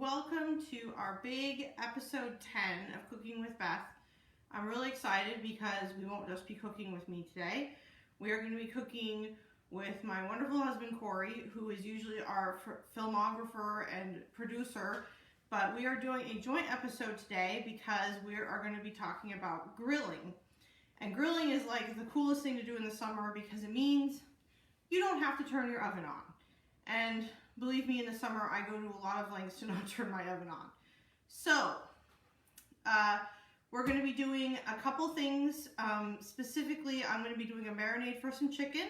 welcome to our big episode 10 of Cooking with Beth. I'm really excited because we won't just be cooking with me today. We are going to be cooking with my wonderful husband Corey, who is usually our filmographer and producer, but we are doing a joint episode today because we are going to be talking about grilling. And grilling is like the coolest thing to do in the summer because it means you don't have to turn your oven on. And believe me, in the summer, I go to a lot of lengths to not turn my oven on. So, we're going to be doing a couple things. Specifically, I'm going to be doing a marinade for some chicken.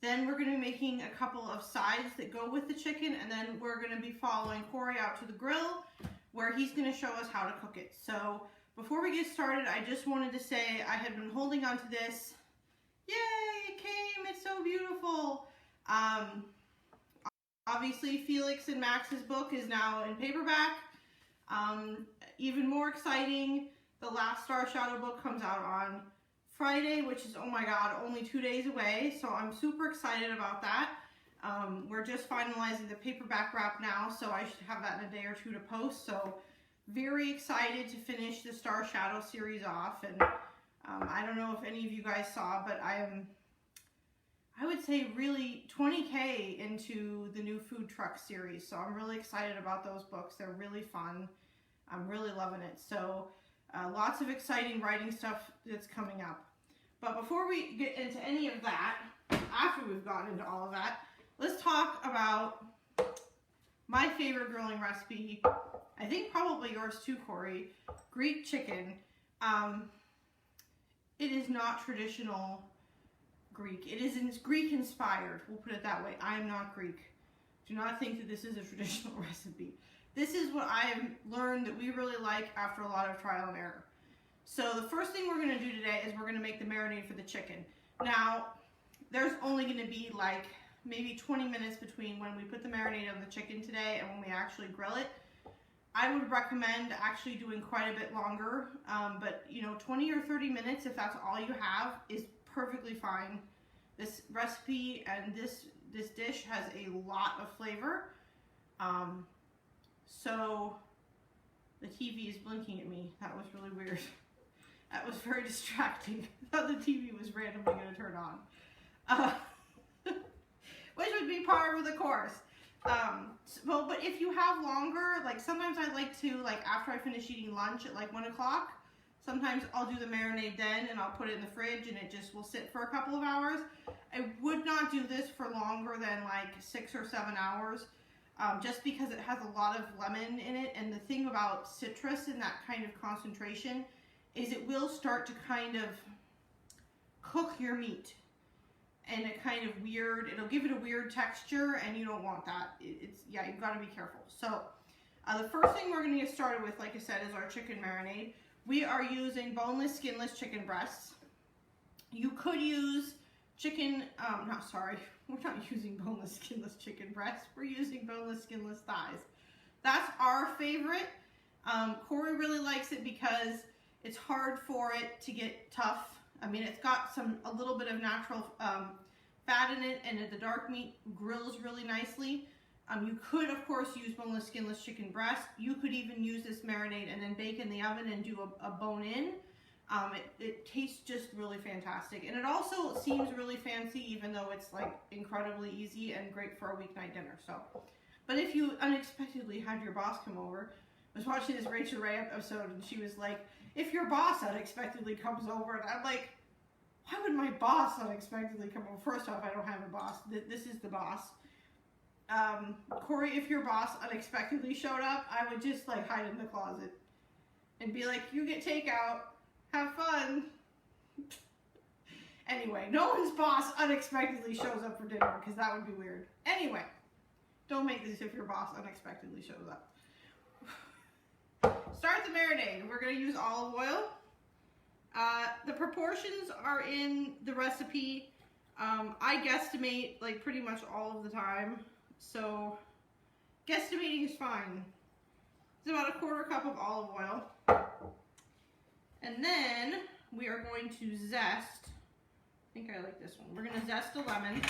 Then we're going to be making a couple of sides that go with the chicken. And then we're going to be following Corey out to the grill, where he's going to show us how to cook it. So, before we get started, I just wanted to say I had been holding on to this. Yay, it came! It's so beautiful! Obviously, Felix and Max's book is now in paperback. Even more exciting, the last Star Shadow book comes out on Friday, which is, oh my god, only 2 days away. So I'm super excited about that. We're just finalizing the paperback wrap now, so I should have that in a day or two to post. So very excited to finish the Star Shadow series off. And I don't know if any of you guys saw, but I would say really 20K into the new food truck series. So I'm really excited about those books. They're really fun. I'm really loving it. So lots of exciting writing stuff that's coming up. But before we get into any of that, after we've gotten into all of that, let's talk about my favorite grilling recipe. I think probably yours too, Corey. Greek chicken. It is not traditional Greek. It is Greek inspired. We'll put it that way. I am not Greek. Do not think that this is a traditional recipe. This is what I have learned that we really like after a lot of trial and error. So the first thing we're going to do today is we're going to make the marinade for the chicken. Now, there's only going to be like maybe 20 minutes between when we put the marinade on the chicken today and when we actually grill it. I would recommend actually doing quite a bit longer, but 20 or 30 minutes, if that's all you have, is perfectly fine. This recipe and this dish has a lot of flavor. So the TV is blinking at me. That was really weird. That was very distracting. I thought the TV was randomly going to turn on, which would be par for the course. But if you have longer, like sometimes I like to, like after I finish eating lunch at like 1 o'clock, sometimes I'll do the marinade then and I'll put it in the fridge and it just will sit for a couple of hours. I would not do this for longer than like 6 or 7 hours, just because it has a lot of lemon in it. And the thing about citrus in that kind of concentration is it will start to kind of cook your meat. And a kind of weird, it'll give it a weird texture, and you don't want that. Yeah, you've got to be careful. So, the first thing we're going to get started with, like I said, is our chicken marinade. We are using boneless, skinless chicken breasts. You could use chicken, we're not using boneless, skinless chicken breasts. We're using boneless, skinless thighs. That's our favorite. Corey really likes it because it's hard for it to get tough. I mean, it's got a little bit of natural fat in it, and the dark meat grills really nicely. You could, of course, use boneless, skinless chicken breast. You could even use this marinade and then bake in the oven and do a bone-in. It tastes just really fantastic. And it also seems really fancy, even though it's like incredibly easy and great for a weeknight dinner. So, but if you unexpectedly had your boss come over, I was watching this Rachel Ray episode, and she was like, if your boss unexpectedly comes over, and I'm like, why would my boss unexpectedly come over? First off, I don't have a boss. This is the boss. Corey, if your boss unexpectedly showed up, I would just like hide in the closet and be like, you get takeout, have fun. Anyway, no one's boss unexpectedly shows up for dinner because that would be weird. Anyway, don't make this if your boss unexpectedly shows up. Start the marinade. We're going to use olive oil. The proportions are in the recipe. I guesstimate like pretty much all of the time. So guesstimating is fine. It's about a 1/4 cup of olive oil. And then we are going to zest. I think I like this one. We're going to zest a lemon.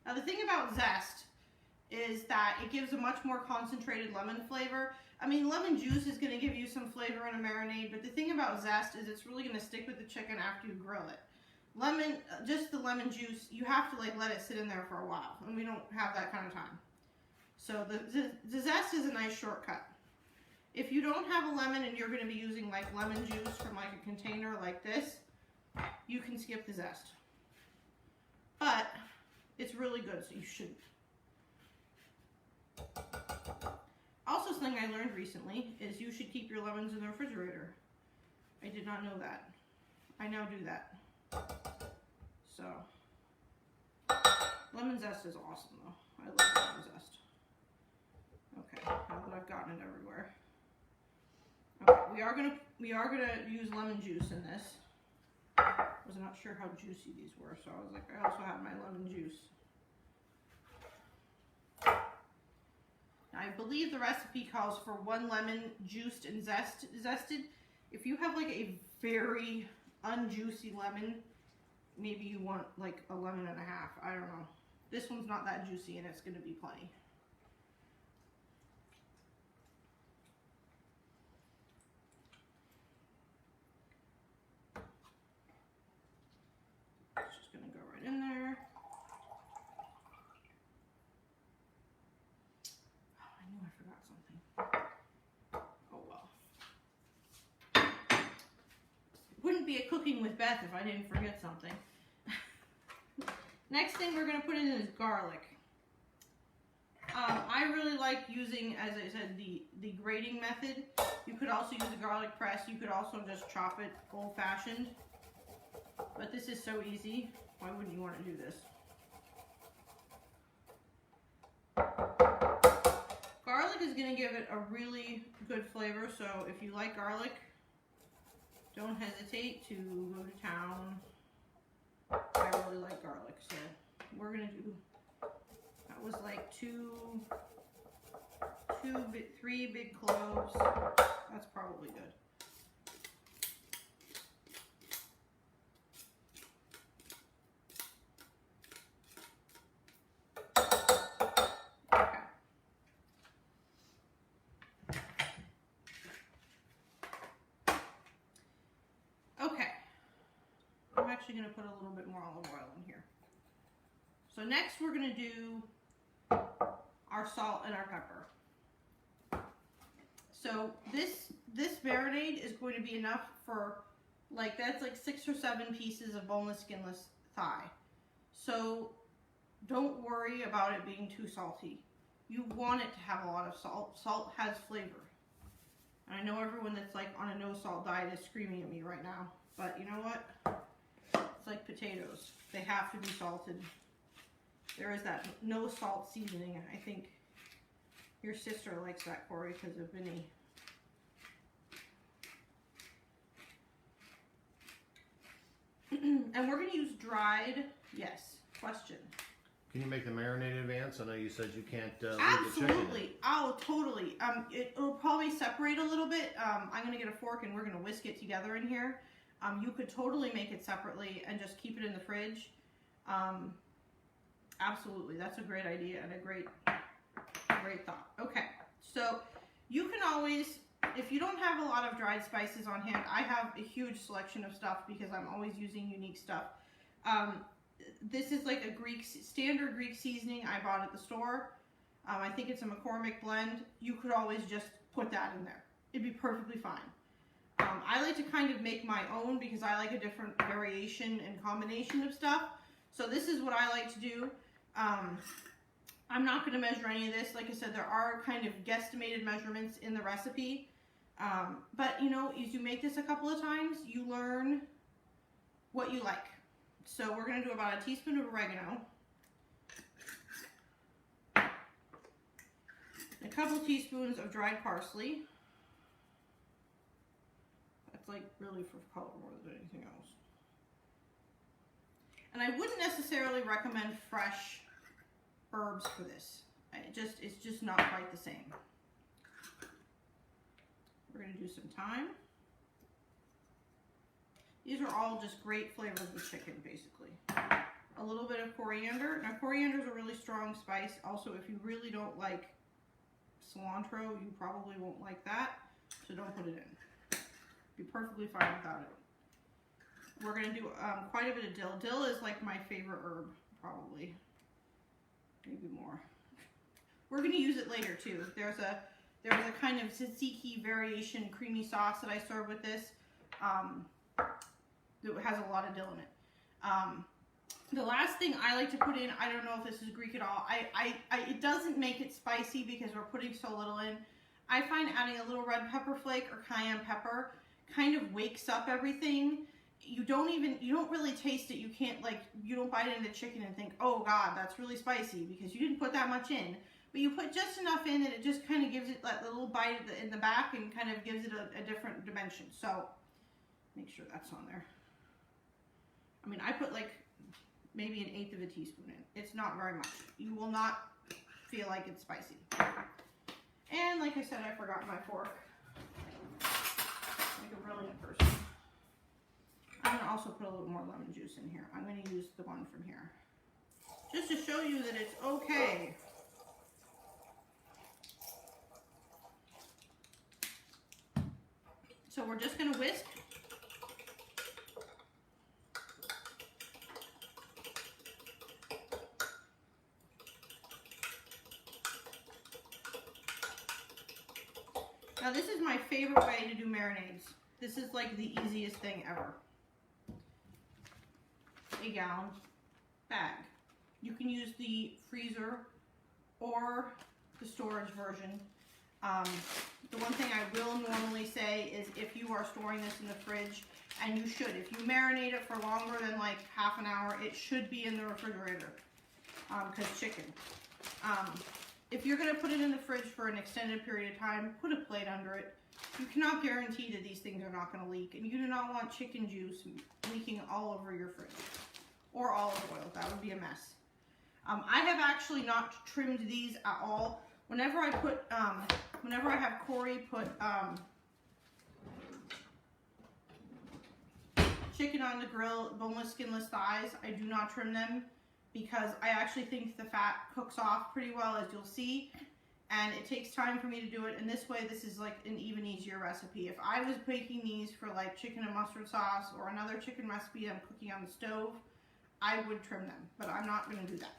Now the thing about zest is is that it gives a much more concentrated lemon flavor. I mean, lemon juice is going to give you some flavor in a marinade, but the thing about zest is it's really going to stick with the chicken after you grill it. Lemon, just the lemon juice, you have to like let it sit in there for a while, and we don't have that kind of time. So the zest is a nice shortcut. If you don't have a lemon and you're going to be using like lemon juice from like a container like this, you can skip the zest. But it's really good, so you shouldn't. Also, something I learned recently is you should keep your lemons in the refrigerator. I did not know that. I now do that. So, lemon zest is awesome though. I love lemon zest. Okay, now that I've gotten it everywhere. Okay, we are gonna use lemon juice in this. I was not sure how juicy these were, so I was like, I also have my lemon juice. Now, I believe the recipe calls for 1 lemon juiced and zested. If you have like a very unjuicy lemon, maybe you want like a lemon and a half. I don't know. This one's not that juicy and it's going to be plenty. It's just going to go right in there. Oh, I knew I forgot something. Oh well. Wouldn't be a cooking with Beth if I didn't forget something. Next thing we're going to put in is garlic. I really like using, as I said, the grating method. You could also use a garlic press. You could also just chop it old-fashioned. But this is so easy. Why wouldn't you want to do this? Garlic is going to give it a really good flavor. So if you like garlic, don't hesitate to go to town. I really like garlic, so we're gonna do, that was like 3 big cloves. That's probably good. Okay. Okay. I'm actually going to put a little bit more olive oil in here. So next we're going to do our salt and our pepper. So this marinade is going to be enough for like, that's like 6 or 7 pieces of boneless, skinless thigh. So don't worry about it being too salty. You want it to have a lot of salt. Salt has flavor. And I know everyone that's like on a no salt diet is screaming at me right now, but you know what? It's like potatoes. They have to be salted. There is that no salt seasoning. I think your sister likes that, Corey, because of Vinny. And we're going to use dried, yes, question. Can you make the marinade in advance? I know you said you can't leave Absolutely. the chicken in. Oh, totally. It'll probably separate a little bit. I'm going to get a fork and we're going to whisk it together in here. You could totally make it separately and just keep it in the fridge. Absolutely. That's a great idea and a great thought. Okay. So you can always, if you don't have a lot of dried spices on hand, I have a huge selection of stuff because I'm always using unique stuff. This is like a standard Greek seasoning I bought at the store. I think it's a McCormick blend. You could always just put that in there. It'd be perfectly fine. I like to kind of make my own because I like a different variation and combination of stuff. So this is what I like to do. I'm not going to measure any of this. Like I said, there are kind of guesstimated measurements in the recipe. But, you know, as you make this a couple of times, you learn what you like. So we're going to do about a teaspoon of oregano. A couple teaspoons of dried parsley. That's like really for color more than anything else. And I wouldn't necessarily recommend fresh herbs for this. It's just not quite the same. We're going to do some thyme. These are all just great flavors with chicken, basically. a little bit of coriander. Now coriander is a really strong spice. Also, if you really don't like cilantro, you probably won't like that, so don't put it in. Be perfectly fine without it. We're gonna do quite a bit of dill. Dill is like my favorite herb, probably, maybe more. We're gonna use it later too. There's a kind of tzatziki variation creamy sauce that I serve with this. That has a lot of dill in it. The last thing I like to put in, I don't know if this is Greek at all. It doesn't make it spicy because we're putting so little in. I find adding a little red pepper flake or cayenne pepper kind of wakes up everything. You don't really taste it. You don't bite into chicken and think, oh God, that's really spicy, because you didn't put that much in. But you put just enough in that it just kind of gives it that little bite in the back and kind of gives it a different dimension. So make sure that's on there. I mean, I put like maybe 1/8 of a teaspoon in. It's not very much. You will not feel like it's spicy. And like I said, I forgot my fork. Like a brilliant person. I'm gonna also put a little more lemon juice in here. I'm gonna use the one from here. Just to show you that it's okay. So we're just gonna whisk. Now this is my favorite way to do marinades. This is like the easiest thing ever. A gallon bag. You can use the freezer or the storage version. The one thing I will normally say is if you are storing this in the fridge, and you should, if you marinate it for longer than like half an hour, it should be in the refrigerator, because chicken. If you're going to put it in the fridge for an extended period of time, put a plate under it. You cannot guarantee that these things are not going to leak, and you do not want chicken juice leaking all over your fridge, or olive oil. That would be a mess. I have actually not trimmed these at all. Whenever I have Corey put chicken on the grill, boneless, skinless thighs, I do not trim them, because I actually think the fat cooks off pretty well, as you'll see, and it takes time for me to do it. And this way, this is like an even easier recipe. If I was baking these for like chicken and mustard sauce or another chicken recipe I'm cooking on the stove, I would trim them, but I'm not going to do that.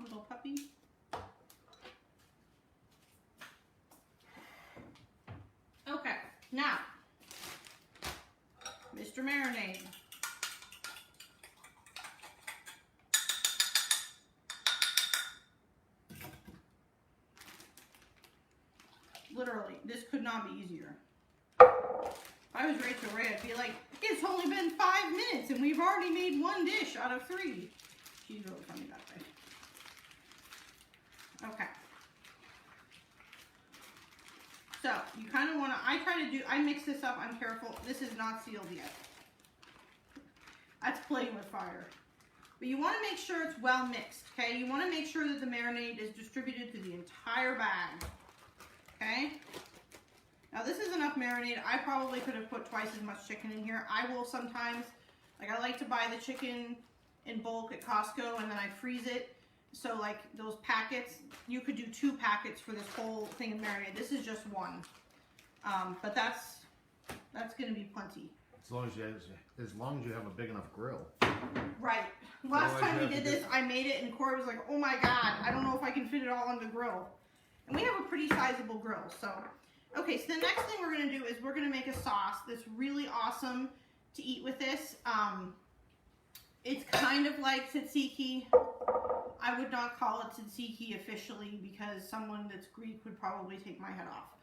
Little puppy. Okay, now, Mr. Marinade. Literally, this could not be easier. If I was Rachel Ray, I'd be like, it's only been 5 minutes and we've already made 1 dish out of 3. She's really funny that way. Okay. So, you kind of want to, I mix this up, I'm careful. This is not sealed yet. That's playing with fire. But you want to make sure it's well mixed, okay? You want to make sure that the marinade is distributed through the entire bag, okay? Now this is enough marinade. I probably could have put twice as much chicken in here. I will sometimes, like I like to buy the chicken in bulk at Costco and then I freeze it. So like those packets, you could do 2 packets for this whole thing of marinade. This is just 1. But that's going to be plenty. As long as you have a big enough grill. Right. Last time we did this, I made it and Corey was like, oh my God, I don't know if I can fit it all on the grill. And we have a pretty sizable grill, so. Okay, so the next thing we're going to do is we're going to make a sauce that's really awesome to eat with this. It's kind of like tzatziki. I would not call it tzatziki officially because someone that's Greek would probably take my head off.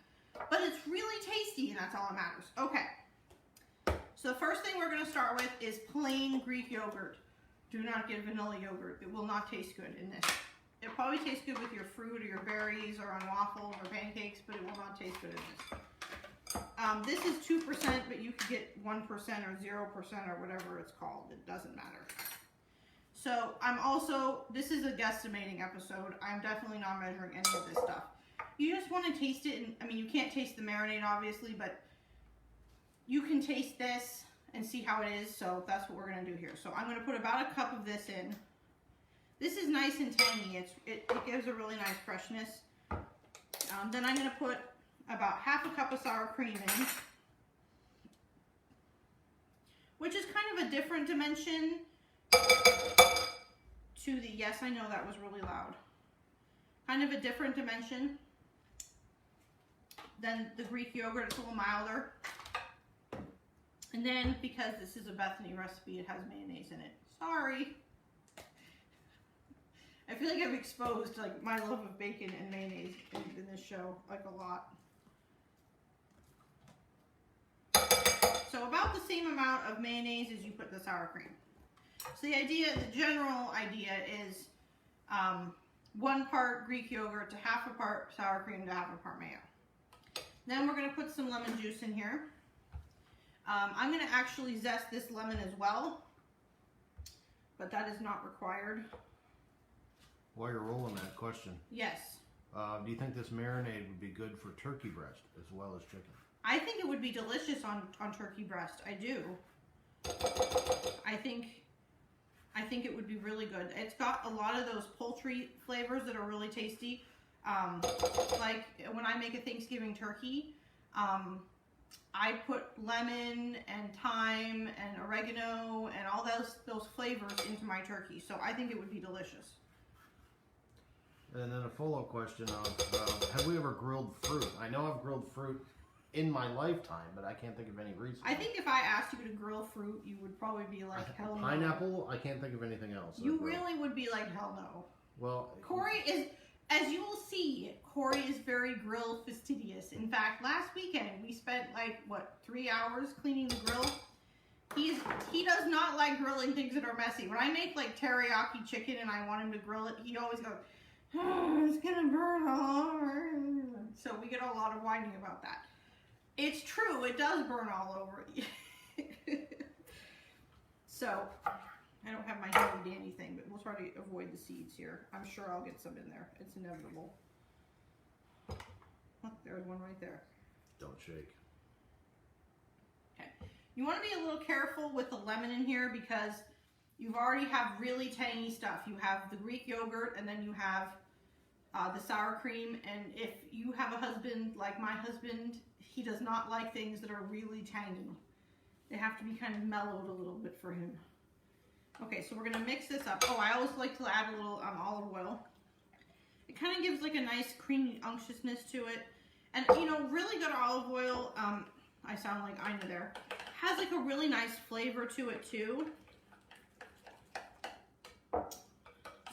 But it's really tasty and that's all that matters. Okay. So the first thing we're going to start with is plain Greek yogurt. Do not get vanilla yogurt. It will not taste good in this. It probably tastes good with your fruit or your berries or on waffles or pancakes, but it will not taste good in this. This is 2%, but you could get 1% or 0% or whatever it's called. It doesn't matter. So this is a guesstimating episode. I'm definitely not measuring any of this stuff. You just want to taste it, and I mean, you can't taste the marinade obviously, but you can taste this and see how it is. So that's what we're gonna do here. So I'm gonna put about a cup of this in. This is nice and tangy. It gives a really nice freshness. Then I'm gonna put about half a cup of sour cream in, which is kind of a different dimension to the, yes, I know that was really loud. Kind of a different dimension than the Greek yogurt. It's a little milder. And then, because this is a Bethany recipe, it has mayonnaise in it. Sorry. I feel like I've exposed like my love of bacon and mayonnaise in this show, like a lot. So about the same amount of mayonnaise as you put the sour cream. So the general idea is 1 part Greek yogurt to half a part sour cream to half a part mayo. Then we're going to put some lemon juice in here. I'm going to actually zest this lemon as well, but that is not required. While you're rolling that question. Yes. Do you think this marinade would be good for turkey breast as well as chicken? I think it would be delicious on turkey breast. I do. I think it would be really good. It's got a lot of those poultry flavors that are really tasty. Like when I make a Thanksgiving turkey, I put lemon and thyme and oregano and all those flavors into my turkey. So I think it would be delicious. And then a follow-up question of, have we ever grilled fruit? I know I've grilled fruit in my lifetime, but I can't think of any reason. I think if I asked you to grill fruit, you would probably be like, hell no. Pineapple? I can't think of anything else. You really would be like, hell no. Well, Corey is, as you will see, Corey is very grill fastidious. In fact, last weekend we spent like, 3 hours cleaning the grill? He does not like grilling things that are messy. When I make like teriyaki chicken and I want him to grill it, he always goes, oh, it's gonna burn all over. So we get a lot of whining about that. It's true, it does burn all over. So, I don't have my handy dandy thing, but we'll try to avoid the seeds here. I'm sure I'll get some in there. It's inevitable. Oh, there's one right there. Don't shake. Okay. You want to be a little careful with the lemon in here because you already have really tangy stuff. You have the Greek yogurt and then you have the sour cream. And if you have a husband like my husband, he does not like things that are really tangy. They have to be kind of mellowed a little bit for him. Okay, so we're going to mix this up. Oh, I always like to add a little olive oil. It kind of gives like a nice creamy unctuousness to it. And, you know, really good olive oil, I sound like Ina there, has like a really nice flavor to it too.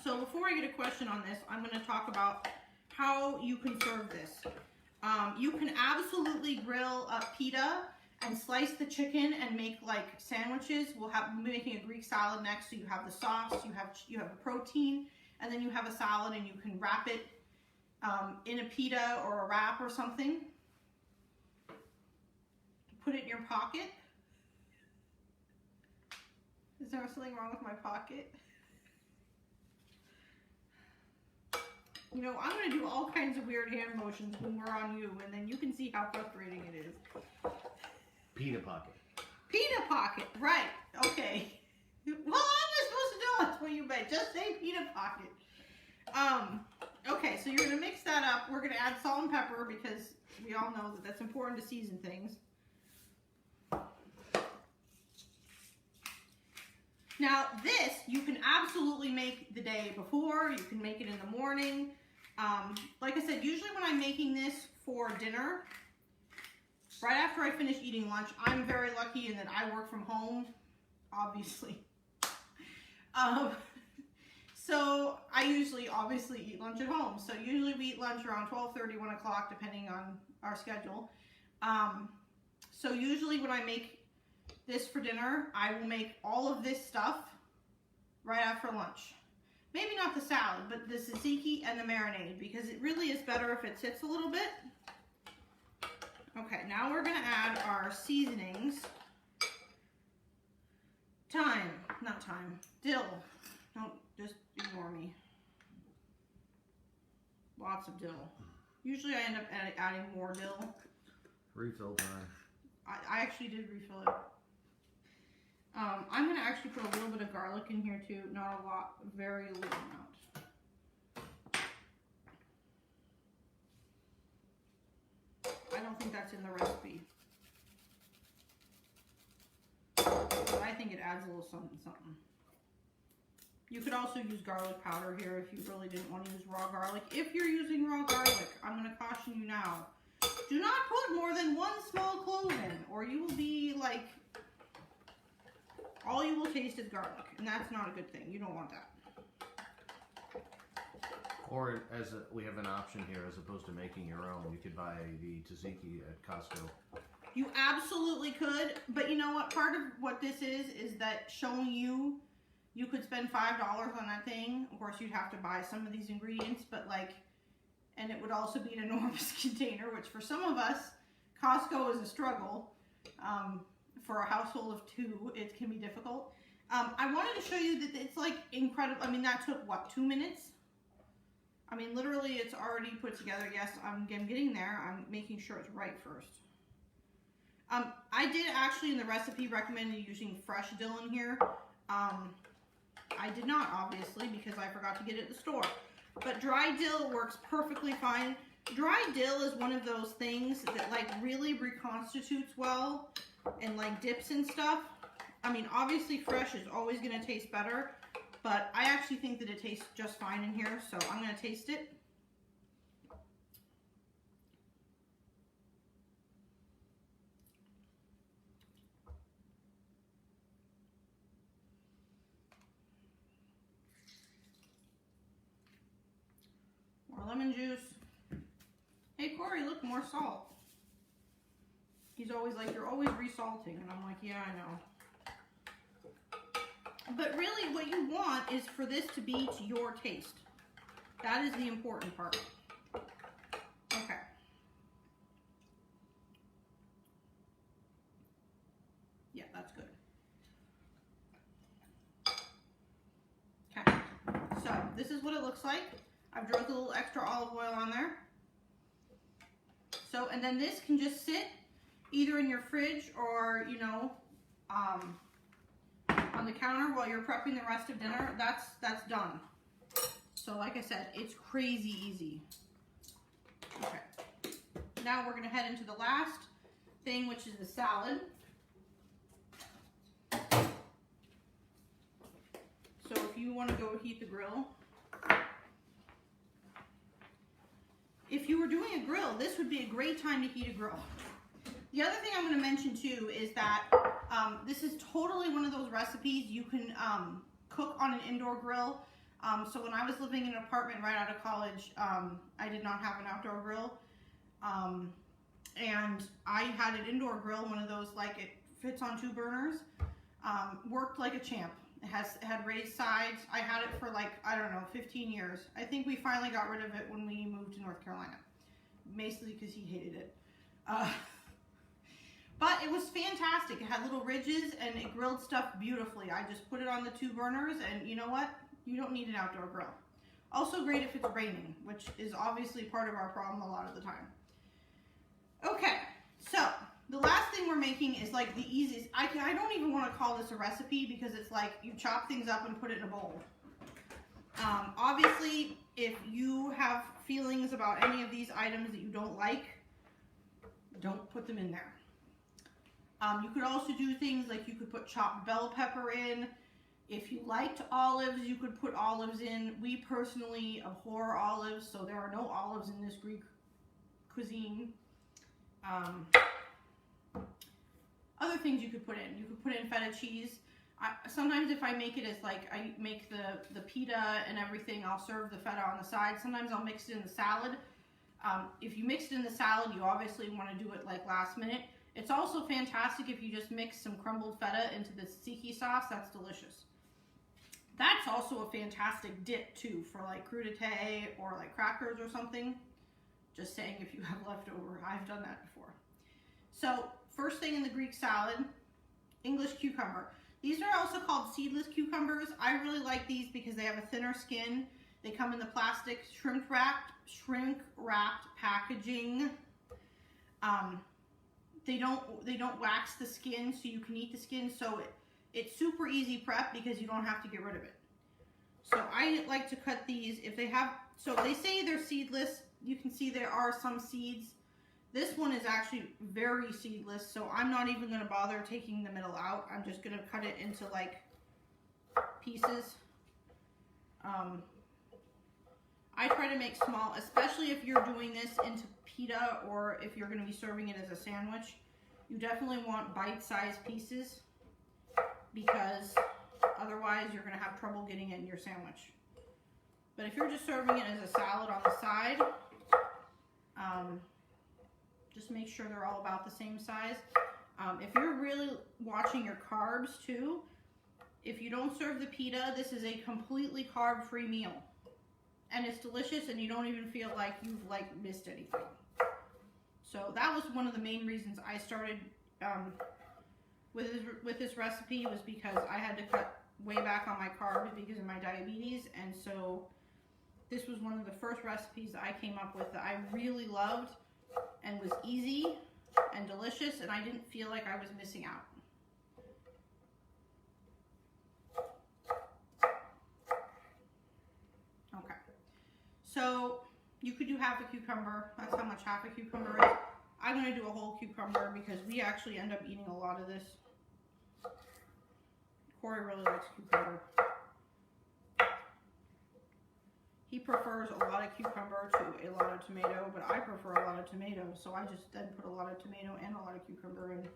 So before I get a question on this, I'm going to talk about how you can serve this. You can absolutely grill up pita and slice the chicken and make like sandwiches. We'll be making a Greek salad next, so you have the sauce, you have the protein, and then you have a salad, and you can wrap it in a pita or a wrap or something. Put it in your pocket. Is there something wrong with my pocket? You know, I'm going to do all kinds of weird hand motions when we're on you, and then you can see how frustrating it is. Pita pocket. Pita pocket, right. Okay. Well, I'm just supposed to know that's what you meant. Just say pita pocket. Okay, so you're going to mix that up. We're going to add salt and pepper because we all know that that's important to season things. Now, this, you can absolutely make the day before. You can make it in the morning. Like I said, usually when I'm making this for dinner, right after I finish eating lunch, I'm very lucky in that I work from home, obviously. So I usually obviously eat lunch at home. So usually we eat lunch around 12:30, 1 o'clock, depending on our schedule. So usually when I make this for dinner, I will make all of this stuff right after lunch. Maybe not the salad, but the tzatziki and the marinade, because it really is better if it sits a little bit. Okay, now we're going to add our seasonings. Dill. Don't, just ignore me. Lots of dill. Usually I end up adding more dill. Refill time. I actually did refill it. I'm going to actually put a little bit of garlic in here too. Not a lot, very little amount. I don't think that's in the recipe. But I think it adds a little something, something. You could also use garlic powder here if you really didn't want to use raw garlic. If you're using raw garlic, I'm going to caution you now. Do not put more than 1 small clove in, or you will be like, all you will taste is garlic, and that's not a good thing. You don't want that. Or we have an option here, as opposed to making your own, you could buy the tzatziki at Costco. You absolutely could, but you know what? Part of what this is that showing you could spend $5 on that thing. Of course, you'd have to buy some of these ingredients, but like, and it would also be an enormous container, which for some of us, Costco is a struggle. For a household of 2, it can be difficult. I wanted to show you that it's like incredible. I mean, that took what, 2 minutes? I mean, literally it's already put together. Yes, I'm getting there. I'm making sure it's right first. I did actually in the recipe recommend using fresh dill in here. I did not, obviously, because I forgot to get it at the store. But dry dill works perfectly fine. Dry dill is one of those things that like really reconstitutes well and like dips and stuff. I mean, obviously fresh is always going to taste better, but I actually think that it tastes just fine in here, so I'm going to taste it. More lemon juice. Hey Corey, look, more salt. He's always like, you're always resalting, and I'm like, yeah, I know. But really what you want is for this to be to your taste. That is the important part. Okay. Yeah, that's good. Okay, so this is what it looks like. I've drunk a little extra olive oil on there. So, and then this can just sit either in your fridge or, you know, on the counter while you're prepping the rest of dinner. That's done. So like I said, it's crazy easy. Okay. Now we're gonna head into the last thing, which is the salad. So if you want to go heat the grill, if you were doing a grill, this would be a great time to heat a grill. The other thing I'm going to mention too is that this is totally one of those recipes you can cook on an indoor grill. So when I was living in an apartment right out of college, I did not have an outdoor grill. And I had an indoor grill, one of those like it fits on 2 burners. Worked like a champ. It had raised sides. I had it for like, I don't know, 15 years. I think we finally got rid of it when we moved to North Carolina. Basically because he hated it. But it was fantastic. It had little ridges and it grilled stuff beautifully. I just put it on the 2 burners and you know what? You don't need an outdoor grill. Also great if it's raining, which is obviously part of our problem a lot of the time. Okay, so the last thing we're making is like the easiest. I don't even want to call this a recipe because it's like you chop things up and put it in a bowl. Obviously, if you have feelings about any of these items that you don't like, don't put them in there. You could also do things like you could put chopped bell pepper in. If you liked olives, you could put olives in. We personally abhor olives, so there are no olives in this Greek cuisine. Other things you could put in. You could put in feta cheese. Sometimes if I make it as like, I make the pita and everything, I'll serve the feta on the side. Sometimes I'll mix it in the salad. If you mix it in the salad, you obviously want to do it like last minute. It's also fantastic if you just mix some crumbled feta into the tzatziki sauce. That's delicious. That's also a fantastic dip too for like crudité or like crackers or something. Just saying if you have leftover. I've done that before. So first thing in the Greek salad, English cucumber. These are also called seedless cucumbers. I really like these because they have a thinner skin. They come in the plastic shrink wrapped packaging. They don't wax the skin, so you can eat the skin. So it's super easy prep because you don't have to get rid of it. So I like to cut these if they have. So they say they're seedless. You can see there are some seeds. This one is actually very seedless, so I'm not even going to bother taking the middle out. I'm just going to cut it into like pieces. I try to make small, especially if you're doing this into pita or if you're going to be serving it as a sandwich. You definitely want bite-sized pieces because otherwise you're going to have trouble getting it in your sandwich. But if you're just serving it as a salad on the side, just make sure they're all about the same size. If you're really watching your carbs too, if you don't serve the pita, this is a completely carb-free meal. And it's delicious and you don't even feel like you've like missed anything. So that was one of the main reasons I started with this recipe, was because I had to cut way back on my carbs because of my diabetes. And so this was one of the first recipes that I came up with that I really loved and was easy and delicious, and I didn't feel like I was missing out. Okay, so you could do half a cucumber. That's how much half a cucumber is. I'm going to do a whole cucumber because we actually end up eating a lot of this. Corey really likes cucumber. He prefers a lot of cucumber to a lot of tomato, but I prefer a lot of tomato, so I just then put a lot of tomato and a lot of cucumber in.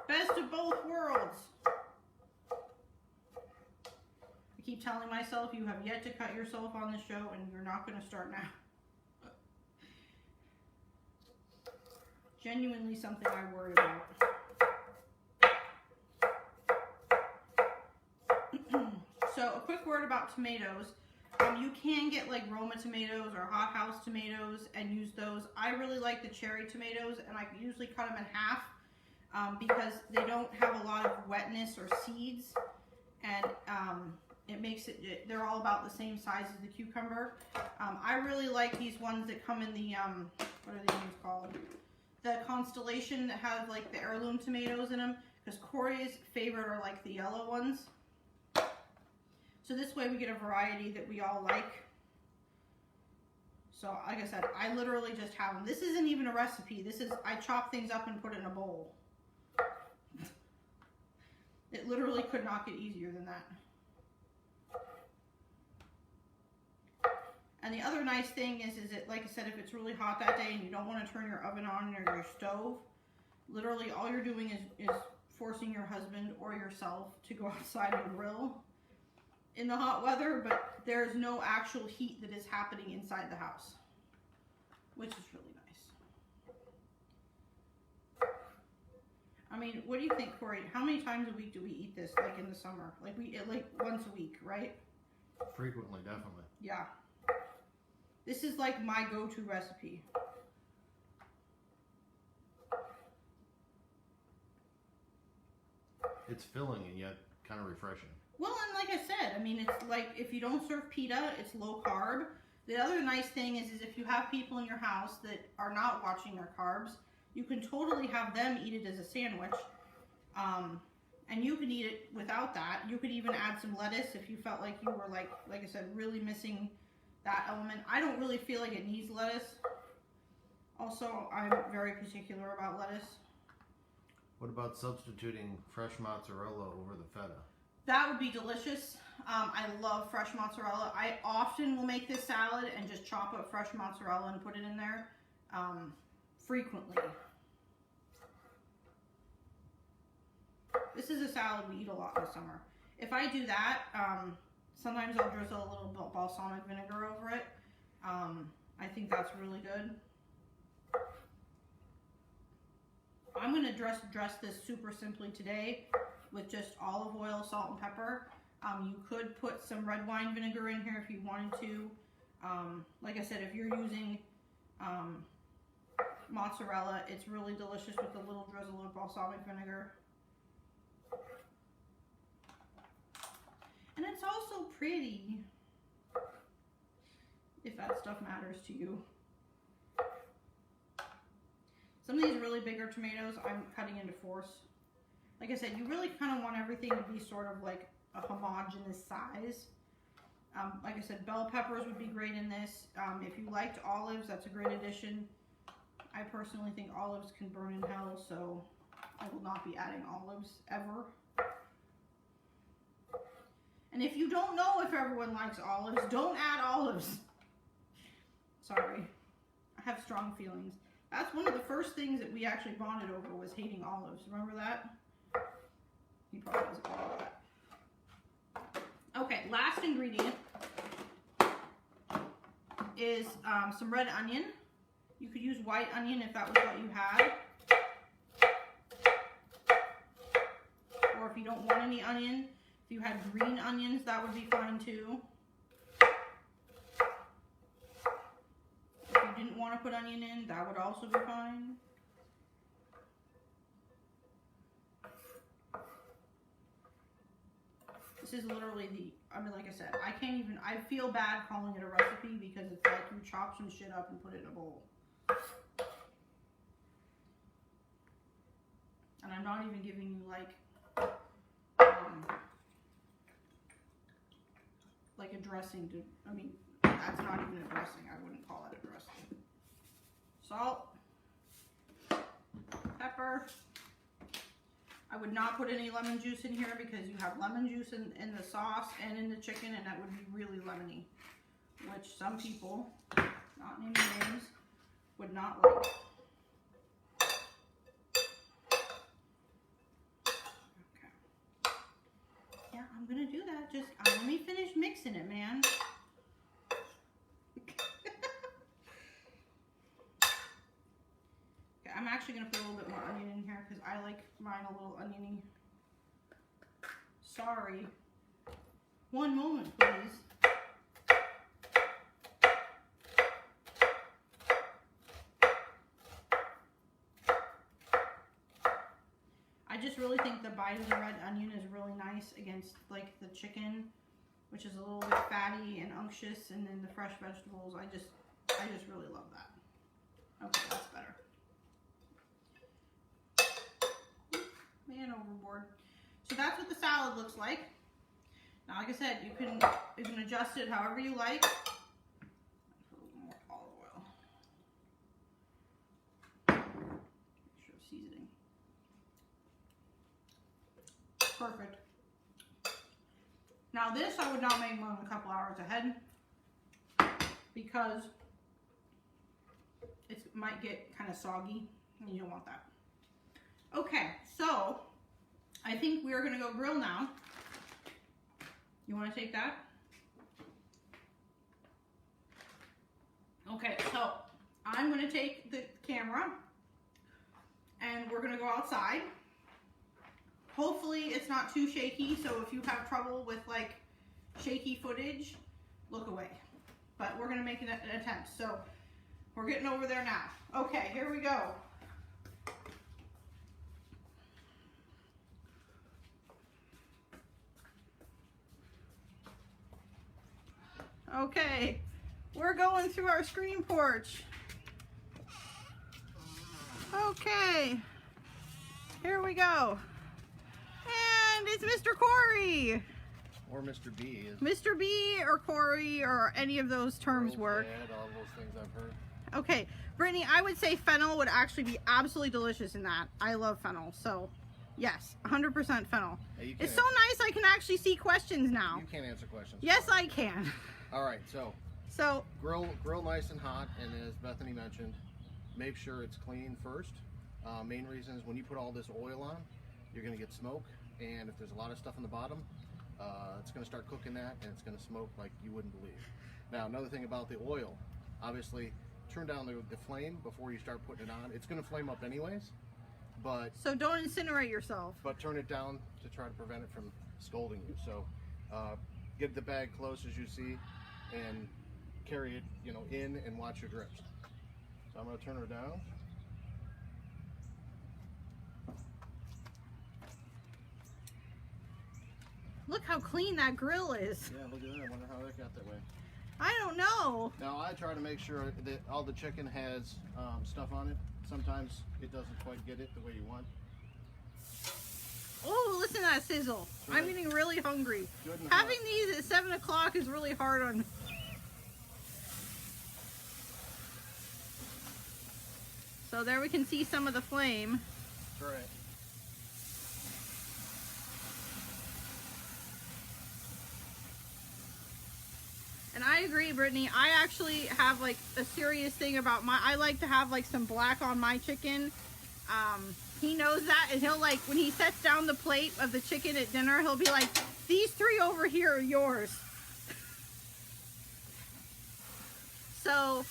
Best of both worlds. I keep telling myself you have yet to cut yourself on the show, and you're not going to start now. Genuinely something I worry about. So a quick word about tomatoes. You can get like Roma tomatoes or hothouse tomatoes and use those. I really like the cherry tomatoes, and I usually cut them in half because they don't have a lot of wetness or seeds, and it makes it, they're all about the same size as the cucumber. I really like these ones that come in the, what are these ones called? The Constellation, that have like the heirloom tomatoes in them, because Corey's favorite are like the yellow ones. So this way we get a variety that we all like. So like I said, I literally just have them. This isn't even a recipe. This is, I chop things up and put it in a bowl. It literally could not get easier than that. And the other nice thing is it, like I said, if it's really hot that day and you don't want to turn your oven on or your stove, literally all you're doing is forcing your husband or yourself to go outside and grill in the hot weather, but there's no actual heat that is happening inside the house, which is really nice. I mean, what do you think, Corey? How many times a week do we eat this, like in the summer? Like we eat like once a week, right? Frequently, definitely. Yeah. This is like my go-to recipe. It's filling and yet kind of refreshing. Well, and like I said, I mean, it's like if you don't serve pita, it's low carb. The other nice thing is if you have people in your house that are not watching their carbs, you can totally have them eat it as a sandwich. And you can eat it without that. You could even add some lettuce if you felt like you were like I said, really missing that element. I don't really feel like it needs lettuce. Also, I'm very particular about lettuce. What about substituting fresh mozzarella over the feta? That would be delicious. I love fresh mozzarella. I often will make this salad and just chop up fresh mozzarella and put it in there frequently. This is a salad we eat a lot in the summer. If I do that, sometimes I'll drizzle a little balsamic vinegar over it. I think that's really good. I'm going to dress this super simply today with just olive oil, salt, and pepper. You could put some red wine vinegar in here if you wanted to. Like I said, if you're using mozzarella, it's really delicious with a little drizzle of balsamic vinegar. And it's also pretty, if that stuff matters to you. Some of these really bigger tomatoes, I'm cutting into fourths. Like I said, you really kind of want everything to be sort of like a homogeneous size. Like I said, bell peppers would be great in this. If you liked olives, that's a great addition. I personally think olives can burn in hell, so I will not be adding olives ever. And if you don't know if everyone likes olives, don't add olives. Sorry. I have strong feelings. That's one of the first things that we actually bonded over, was hating olives. Remember that? He probably doesn't remember that. Okay, last ingredient is some red onion. You could use white onion if that was what you had. Or if you don't want any onion, if you had green onions, that would be fine too. If you didn't want to put onion in, that would also be fine. This is literally I mean, like I said, I feel bad calling it a recipe because it's like you chop some shit up and put it in a bowl. And I'm not even giving you like a dressing to, I mean, that's not even a dressing. I wouldn't call it a dressing. Salt, pepper. I would not put any lemon juice in here because you have lemon juice in the sauce and in the chicken, and that would be really lemony, which some people, not naming names, would not like. Okay. Yeah, I'm gonna do that. Just let me finish mixing it, man. I'm actually going to put a little bit more onion in here because I like mine a little oniony. Sorry. One moment, please. I just really think the bite of the red onion is really nice against like the chicken, which is a little bit fatty and unctuous, and then the fresh vegetables. I just really love that. Okay, that's better. Man overboard. So that's what the salad looks like. Now, like I said, you can adjust it however you like. Put a little more olive oil. Make sure of seasoning. Perfect. Now this I would not make more than a couple hours ahead because it might get kind of soggy and you don't want that. Okay, so I think we are going to go grill now. You want to take that? Okay, so I'm going to take the camera and we're going to go outside. Hopefully it's not too shaky, so if you have trouble with like shaky footage, look away. But we're going to make an attempt, so we're getting over there now. Okay, here we go. Okay, we're going through our screen porch. Okay, here we go. And it's Mr. Corey. Or Mr. B. Mr. B or Corey or any of those terms work. Yeah, all those things I've heard. Okay, Brittany, I would say fennel would actually be absolutely delicious in that. I love fennel, so yes, 100% fennel. Hey, it's so nice I can actually see questions now. You can't answer questions. Yes, I can. All right, so grill nice and hot, and as Bethany mentioned, make sure it's clean first. Main reason is when you put all this oil on, you're going to get smoke, and if there's a lot of stuff on the bottom, it's going to start cooking that, and it's going to smoke like you wouldn't believe. Now, another thing about the oil, obviously, turn down the flame before you start putting it on. It's going to flame up anyways, but so don't incinerate yourself. But turn it down to try to prevent it from scalding you. So get the bag close as you see, and carry it, in and watch your drips. So I'm going to turn her down. Look how clean that grill is. Yeah, look at that. I wonder how that got that way. I don't know. Now I try to make sure that all the chicken has stuff on it. Sometimes it doesn't quite get it the way you want. Oh, listen to that sizzle. Right. I'm getting really hungry. Good and Having hot. these at 7 o'clock is really hard on me. So there we can see some of the flame. That's right. And I agree, Brittany. I actually have like a serious thing about I like to have like some black on my chicken. He knows that, and he'll like, when he sets down the plate of the chicken at dinner, he'll be like, these 3 over here are yours. So,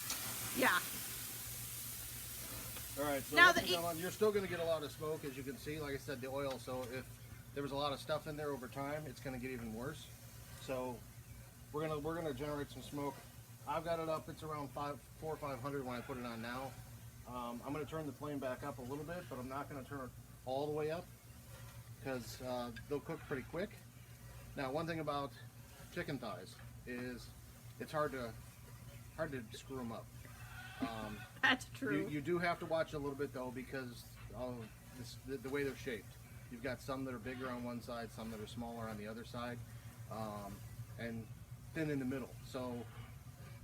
yeah. All right, so Now you're still going to get a lot of smoke, as you can see. Like I said, the oil. So if there was a lot of stuff in there over time, it's going to get even worse. So we're gonna generate some smoke. I've got it up. It's around 400 or 500 when I put it on now. I'm going to turn the flame back up a little bit, but I'm not going to turn it all the way up because they'll cook pretty quick. Now, one thing about chicken thighs is it's hard to screw them up. That's true. You do have to watch a little bit though, because of the way they're shaped. You've got some that are bigger on one side, some that are smaller on the other side, and thin in the middle. So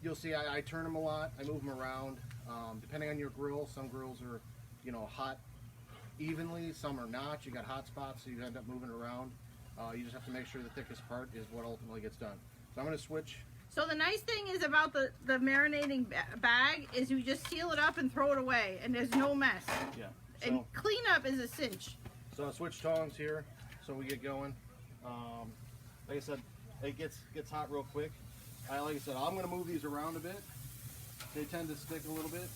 you'll see I turn them a lot. I move them around. Depending on your grill, some grills are, hot evenly, some are not. You got hot spots, so you end up moving around. You just have to make sure the thickest part is what ultimately gets done. So I'm going to switch. So the nice thing is about the marinating bag is you just seal it up and throw it away, and there's no mess. Yeah. And cleanup is a cinch. So I'll switch tongs here, so we get going. Like I said, it gets hot real quick. Like I said, I'm going to move these around a bit. They tend to stick a little bit,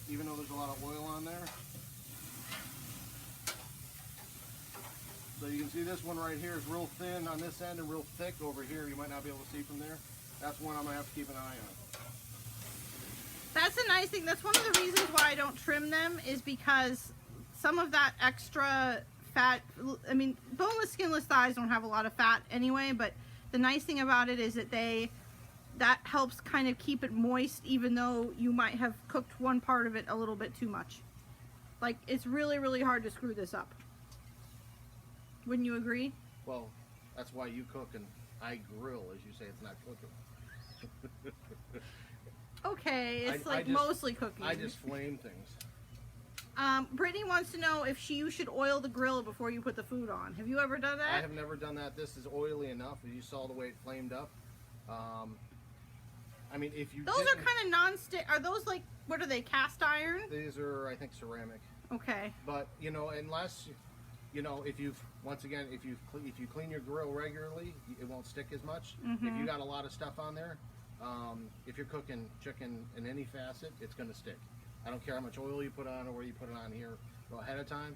even though there's a lot of oil on there. So you can see this one right here is real thin on this end and real thick over here. You might not be able to see from there. That's one I'm going to have to keep an eye on. That's a nice thing. That's one of the reasons why I don't trim them, is because some of that extra fat, I mean, boneless, skinless thighs don't have a lot of fat anyway, but the nice thing about it is that that helps kind of keep it moist, even though you might have cooked one part of it a little bit too much. Like, it's really, really hard to screw this up. Wouldn't you agree? Well, that's why you cook and I grill, as you say. It's not cooking. Okay, it's I just, mostly cooking. I just flame things. Brittany wants to know if you should oil the grill before you put the food on. Have you ever done that? I have never done that. This is oily enough. You saw the way it flamed up. I mean, if you those are kind of non-stick. Are those like, what are they, cast iron? These are, I think, ceramic. Okay. But unless if you clean your grill regularly, it won't stick as much. Mm-hmm. If you got a lot of stuff on there, if you're cooking chicken in any facet, it's going to stick. I don't care how much oil you put on or where you put it on here ahead of time.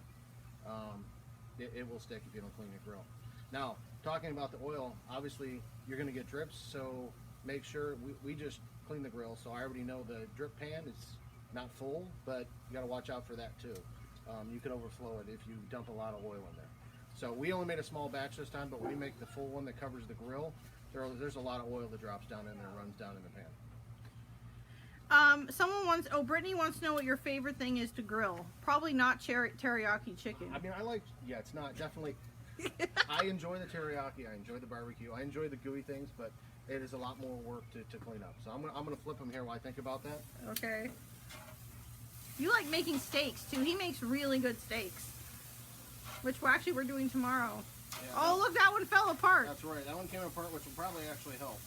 It will stick if you don't clean your grill. Now, talking about the oil, obviously you're going to get drips, so make sure we just clean the grill. So I already know the drip pan is not full, but you got to watch out for that too. You could overflow it if you dump a lot of oil in there. So we only made a small batch this time, but when we make the full one that covers the grill, there's a lot of oil that drops down in there and runs down in the pan. Brittany wants to know what your favorite thing is to grill. Probably not teriyaki chicken. I mean, it's not, definitely. I enjoy the teriyaki, I enjoy the barbecue, I enjoy the gooey things, but it is a lot more work to clean up. So I'm gonna flip them here while I think about that. Okay. You like making steaks too. He makes really good steaks, which we're doing tomorrow. Yeah, oh, look, that one fell apart. That's right. That one came apart, which will probably actually help.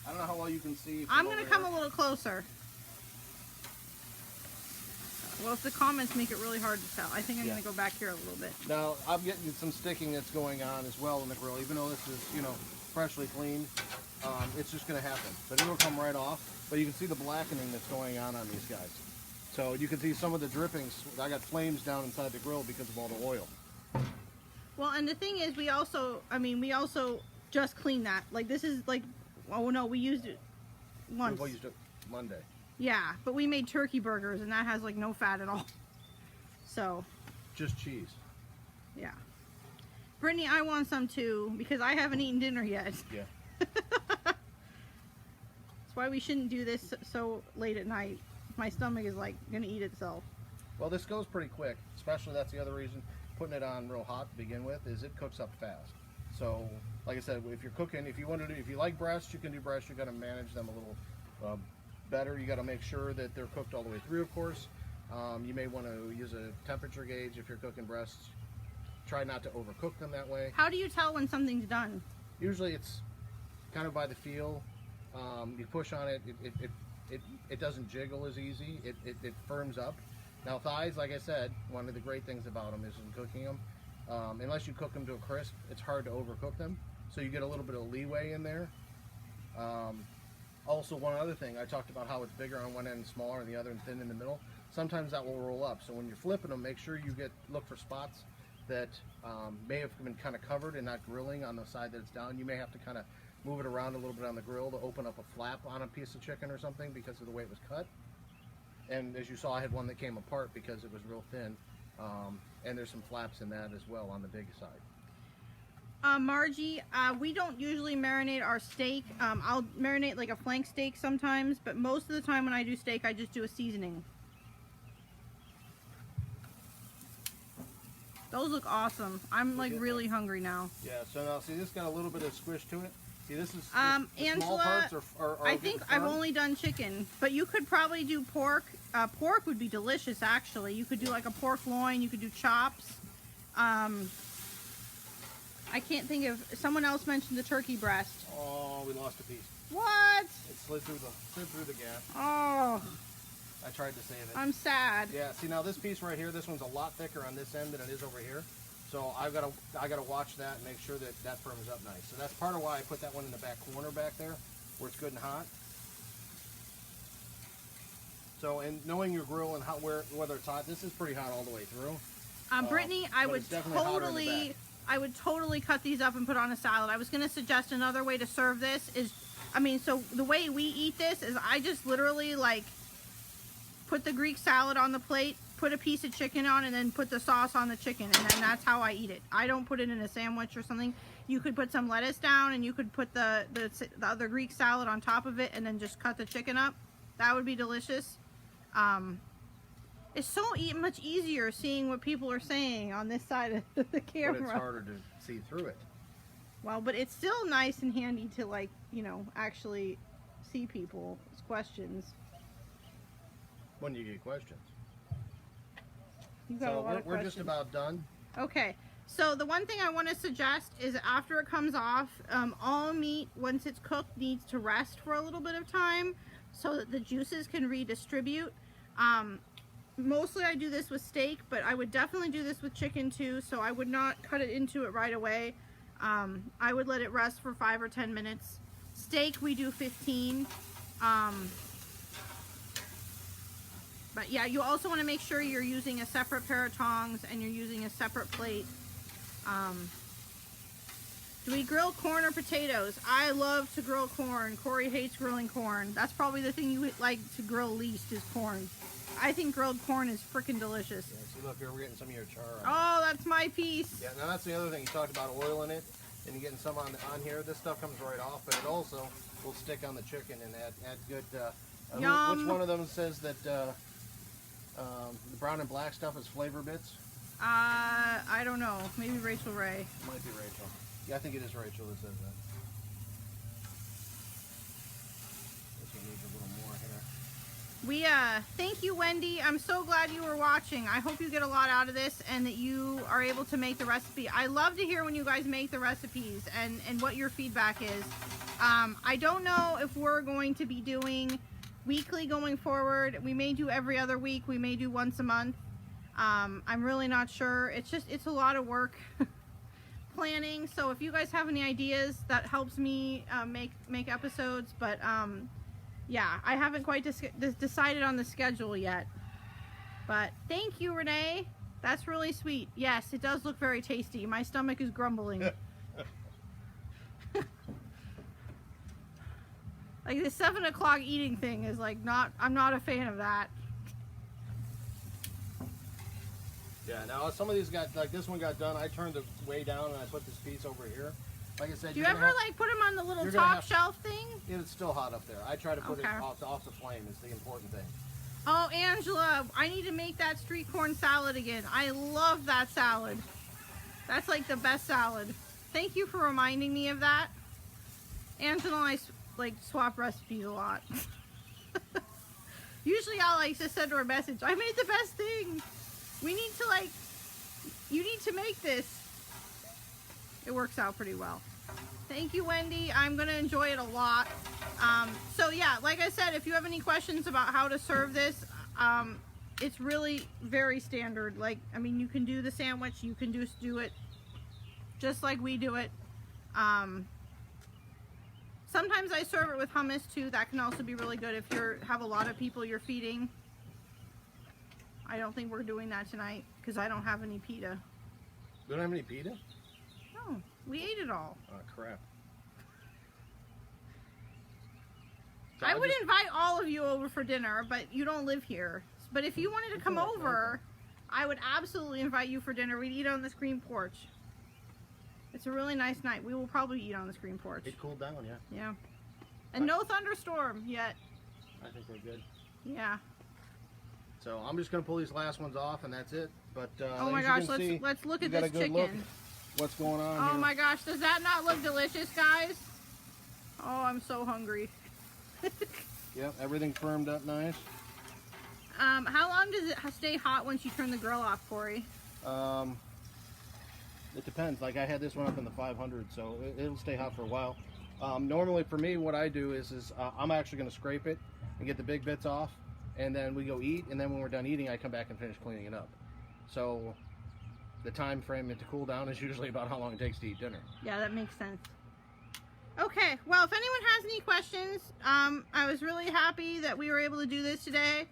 I don't know how well you can see. I'm going to come a little closer. Well, if the comments make it really hard to tell, I think I'm going to go back here a little bit. Now, I'm getting some sticking that's going on as well in the grill. Even though this is, freshly cleaned, it's just going to happen. But it'll come right off. But you can see the blackening that's going on these guys. So you can see some of the drippings. I got flames down inside the grill because of all the oil. Well, and the thing is, we also just cleaned that. Like, this is like, oh no, we used it once. We used it Monday. Yeah, but we made turkey burgers, and that has like no fat at all. So. Just cheese. Yeah. Brittany, I want some too, because I haven't eaten dinner yet. Yeah. That's why we shouldn't do this so late at night. My stomach is like gonna eat itself. Well, this goes pretty quick, especially that's the other reason putting it on real hot to begin with is it cooks up fast. So, like I said, if you're cooking, if you like breasts, you can do breasts. You got to manage them a little better. You got to make sure that they're cooked all the way through, of course. You may want to use a temperature gauge if you're cooking breasts. Try not to overcook them that way. How do you tell when something's done? Usually it's kind of by the feel. You push on it, it doesn't jiggle as easy. It firms up. Now thighs, like I said, one of the great things about them is in cooking them. Unless you cook them to a crisp, it's hard to overcook them. So you get a little bit of leeway in there. Also, one other thing, I talked about how it's bigger on one end and smaller on the other and thin in the middle. Sometimes that will roll up. So when you're flipping them, make sure you look for spots that may have been kind of covered and not grilling on the side that it's down. You may have to kind of move it around a little bit on the grill to open up a flap on a piece of chicken or something because of the way it was cut. And as you saw, I had one that came apart because it was real thin. And there's some flaps in that as well on the big side. Margie, we don't usually marinate our steak. I'll marinate like a flank steak sometimes, but most of the time when I do steak, I just do a seasoning. Those look awesome. I'm like really hungry now. Yeah, so now see, this got a little bit of squish to it. See, this is Angela, small parts are I think I've only done chicken, but you could probably do pork. Pork would be delicious, actually. You could do like a pork loin. You could do chops. I can't think of. Someone else mentioned the turkey breast. Oh, we lost a piece. What? It slid through the gap. Oh. I tried to save it. I'm sad. Yeah. See, now this piece right here, this one's a lot thicker on this end than it is over here. So I gotta watch that and make sure that that firms up nice. So that's part of why I put that one in the back corner back there, where it's good and hot. So, and knowing your grill and whether it's hot, this is pretty hot all the way through. Brittany, I would totally cut these up and put on a salad. I was gonna suggest another way to serve this is, so the way we eat this is I just literally like put the Greek salad on the plate, put a piece of chicken on, and then put the sauce on the chicken, and then that's how I eat it. I don't put it in a sandwich or something. You could put some lettuce down, and you could put the other Greek salad on top of it, and then just cut the chicken up. That would be delicious. It's so much easier seeing what people are saying on this side of the camera. But it's harder to see through it. Well, but it's still nice and handy to, like, actually see people's questions. When you get questions. You've got a lot of we're just about done. Okay, so the one thing I want to suggest is after it comes off, all meat, once it's cooked, needs to rest for a little bit of time so that the juices can redistribute. Mostly I do this with steak, but I would definitely do this with chicken too, so I would not cut it into it right away. I would let it rest for 5 or 10 minutes. Steak, we do 15. But yeah, you also want to make sure you're using a separate pair of tongs and you're using a separate plate. Do we grill corn or potatoes? I love to grill corn. Corey hates grilling corn. That's probably the thing you would like to grill least is corn. I think grilled corn is freaking delicious. Yeah, see, look, here we're getting some of your char on Oh, that's my piece. Yeah, now that's the other thing. You talked about oil in it, and you're getting some on here. This stuff comes right off, but it also will stick on the chicken and add good... Yum. Which one of them says that the brown and black stuff is flavor bits? I don't know. Maybe Rachel Ray. Might be Rachel. Yeah, I think it is Rachel that says that. This one needs a little more here. Thank you, Wendy. I'm so glad you were watching. I hope you get a lot out of this and that you are able to make the recipe. I love to hear when you guys make the recipes and what your feedback is. I don't know if we're going to be doing weekly going forward. We may do every other week. We may do once a month. I'm really not sure. It's a lot of work planning. So if you guys have any ideas, that helps me make episodes. But yeah, I haven't quite decided on the schedule yet. But thank you, Renee. That's really sweet. Yes, it does look very tasty. My stomach is grumbling. Like the 7 o'clock eating thing is like I'm not a fan of that. Yeah, now some of these got, like this one got done, I turned it way down and I put this piece over here. Like I said, Do you ever like put them on the little top shelf thing? It's still hot up there. I try to put it off the flame is the important thing. Oh, Angela, I need to make that street corn salad again. I love that salad. That's like the best salad. Thank you for reminding me of that. Angela and I like swap recipes a lot. Usually I'll like just send her a message. I made the best thing. We need to like, you need to make this. It works out pretty well. Thank you, Wendy. I'm gonna enjoy it a lot. So yeah, like I said, if you have any questions about how to serve this, it's really very standard. Like, I mean, you can do the sandwich, you can just do it just like we do it. Sometimes I serve it with hummus too. That can also be really good if you have a lot of people you're feeding. I don't think we're doing that tonight because I don't have any pita. You don't have any pita? No, we ate it all. Oh, crap. So I would invite all of you over for dinner, but you don't live here. But if you wanted to come over, I would absolutely invite you for dinner. We'd eat on the screen porch. It's a really nice night. We will probably eat on the screen porch. It cooled down, yeah. Yeah. And no thunderstorm yet. I think we're good. Yeah. So I'm just going to pull these last ones off and that's it. But oh my gosh, let's look at this chicken. What's going on Oh here. my gosh, does that not look delicious, guys? Oh, I'm so hungry. Yep, everything firmed up nice. How long does it stay hot once you turn the grill off, Corey? It depends. Like I had this one up in the 500, so it'll stay hot for a while. Normally for me, what I do is I'm actually going to scrape it and get the big bits off, and then we go eat, and then when we're done eating, I come back and finish cleaning it up. So the time frame to cool down is usually about how long it takes to eat dinner. Yeah, that makes sense. Okay, well, if anyone has any questions, I was really happy that we were able to do this today.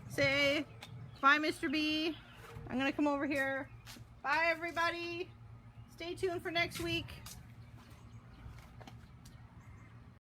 Say bye, Mr. B. I'm going to come over here. Bye, everybody. Stay tuned for next week.